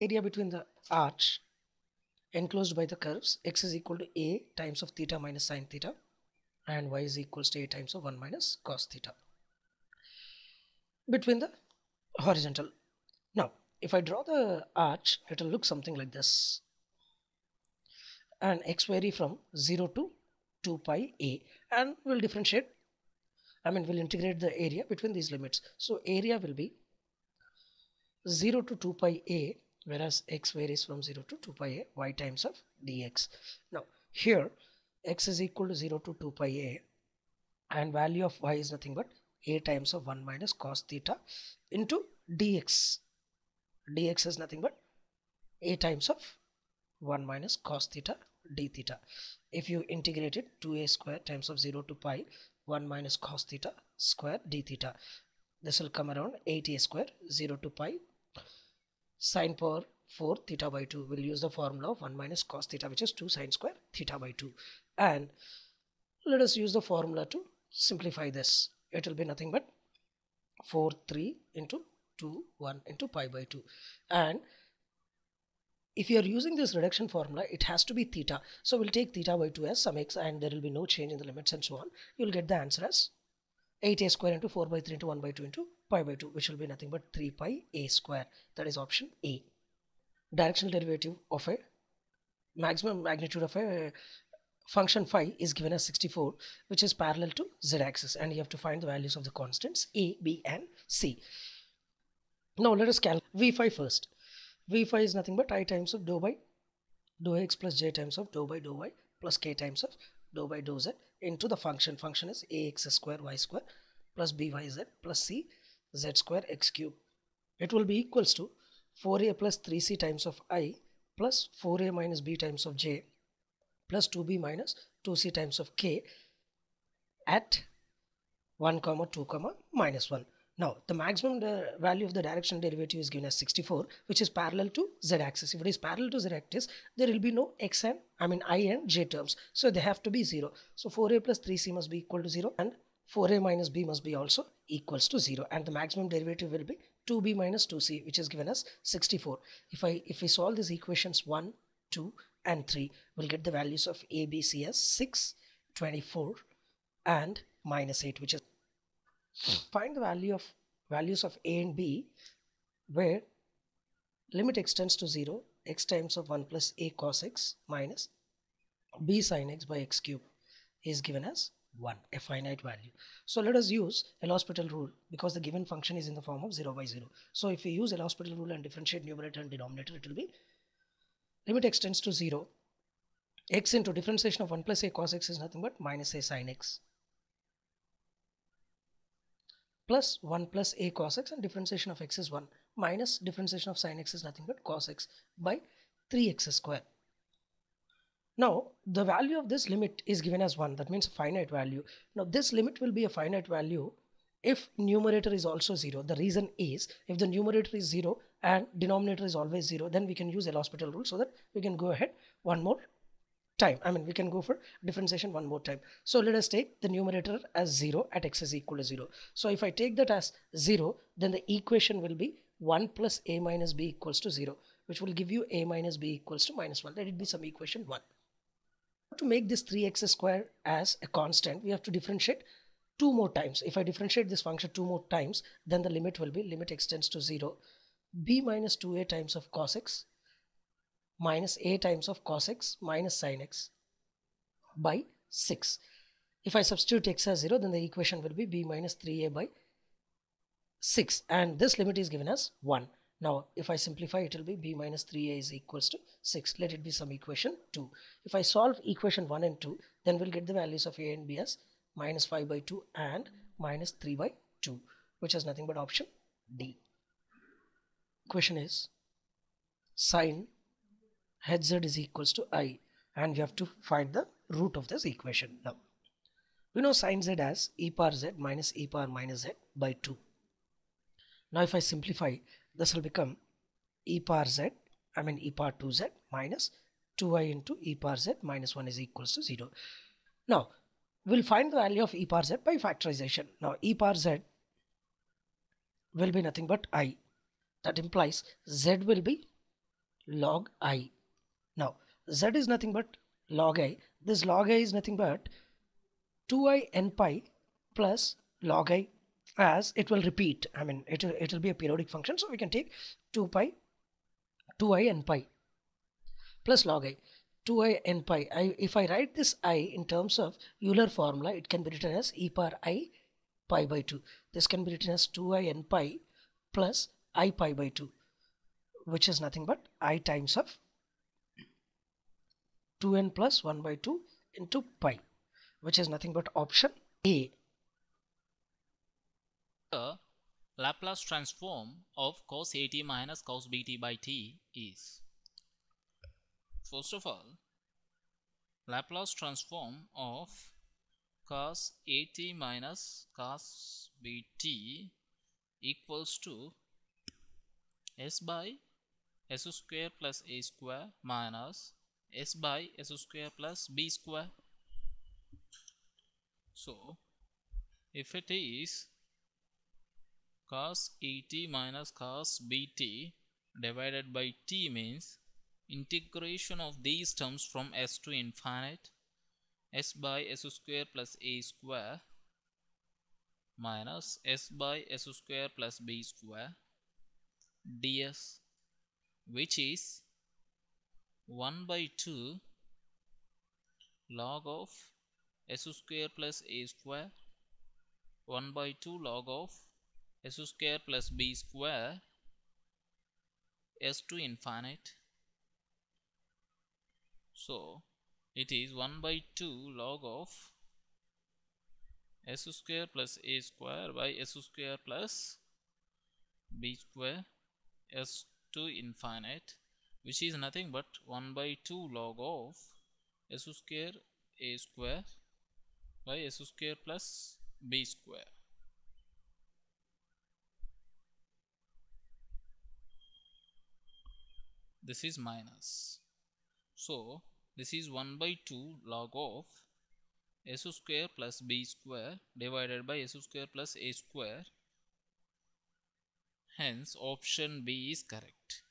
area between the arch enclosed by the curves x is equal to a times of theta minus sine theta and y is equals to a times of 1 minus cos theta between the horizontal. Now if I draw the arch, it will look something like this, and x vary from 0 to 2 pi a, and we'll differentiate, we'll integrate the area between these limits. So area will be 0 to 2 pi a, whereas x varies from 0 to 2 pi a, y times of dx. Now here x is equal to 0 to 2 pi a and value of y is nothing but a times of 1 minus cos theta into dx. Dx is nothing but a times of 1 minus cos theta d theta. If you integrate it, 2a square times of 0 to pi 1 minus cos theta square d theta, this will come around 8a square 0 to pi sine power 4 theta by 2. We'll use the formula of 1 minus cos theta, which is 2 sine square theta by 2, and let us use the formula to simplify this. It will be nothing but 4 3 into 2 1 into pi by 2, and if you are using this reduction formula, it has to be theta, so we'll take theta by 2 as some x, and there will be no change in the limits and so on. You'll get the answer as 8a square into 4 by 3 into 1 by 2 into pi by 2, which will be nothing but 3 pi a square. That is option A. Directional derivative of a maximum magnitude of a function phi is given as 64, which is parallel to z-axis, and you have to find the values of the constants a, b and c. Now let us calculate v phi first. V phi is nothing but I times of dou by dou x plus j times of dou by dou y plus k times of dou by dou z into the function. Function is ax square y square plus byz plus c z square x cube. It will be equals to 4a plus 3c times of I plus 4a minus b times of j plus 2b minus 2c times of k at 1 comma 2 comma minus 1. Now the maximum value of the directional derivative is given as 64, which is parallel to z-axis. If it is parallel to z-axis, there will be no x and I and j terms, so they have to be 0. So 4a plus 3c must be equal to 0 and 4a minus b must be also equals to 0, and the maximum derivative will be 2b minus 2c, which is given as 64. If we solve these equations 1, 2 and 3, we'll get the values of a, b, c as 6, 24 and minus 8, which is find the values of a and b where limit x tends to 0, x times of 1 plus a cos x minus b sin x by x cube is given as 1, a finite value. So let us use L'Hospital rule, because the given function is in the form of 0 by 0. So if we use L'Hospital rule and differentiate numerator and denominator, it will be limit x tends to 0, x into differentiation of 1 plus a cos x is nothing but minus a sin x plus 1 plus a cos x, and differentiation of x is 1 minus differentiation of sin x is nothing but cos x by 3x square. Now the value of this limit is given as 1, that means a finite value. Now this limit will be a finite value if numerator is also 0. The reason is, if the numerator is 0 and denominator is always 0, then we can use L'Hospital rule so that we can go ahead one more time. We can go for differentiation one more time. So let us take the numerator as 0 at x is equal to 0. So if I take that as 0, then the equation will be 1 plus a minus b equals to 0, which will give you a minus b equals to minus 1. Let it be some equation 1. To make this 3x square as a constant, we have to differentiate 2 more times. If I differentiate this function 2 more times, then the limit will be limit x tends to 0, b minus 2a times of cos x minus a times of cos x minus sin x by 6. If I substitute x as 0, then the equation will be b minus 3a by 6, and this limit is given as 1. Now if I simplify, it will be b minus 3a is equals to 6. Let it be some equation 2. If I solve equation 1 and 2, then we'll get the values of a and b as minus 5 by 2 and minus 3 by 2, which is nothing but option D. Question is sin hz is equals to I, and we have to find the root of this equation. Now we know sin z as e power z minus e power minus z by 2. Now if I simplify, this will become e power z, e power 2z minus 2i into e power z minus 1 is equals to 0. Now we'll find the value of e power z by factorization. Now e power z will be nothing but I. That implies z will be log I. Now, z is nothing but log I. This log I is nothing but 2i n pi plus log I, as it will repeat. I mean, it will be a periodic function. So we can take 2i n pi plus log I. 2i n pi. If I write this I in terms of Euler formula, it can be written as e power I pi by 2. This can be written as 2i n pi plus I pi by 2, which is nothing but I times of 2n plus 1 by 2 into pi, which is nothing but option A. The Laplace transform of cos at minus cos bt by t is, first of all, Laplace transform of cos at minus cos bt equals to s by s square plus a square minus s by s square plus b square. So if it is cos at minus cos bt divided by t means integration of these terms from s to infinite, s by s square plus a square minus s by s square plus b square ds, which is 1 by 2 log of s square plus a square, 1 by 2 log of s square plus b square, s to infinite. So it is 1 by 2 log of s square plus a square by s square plus b square, s to infinite, which is nothing but 1 by 2 log of s square a square by s square plus b square. This is minus. So this is 1 by 2 log of s square plus b square divided by s square plus a square. Hence option B is correct.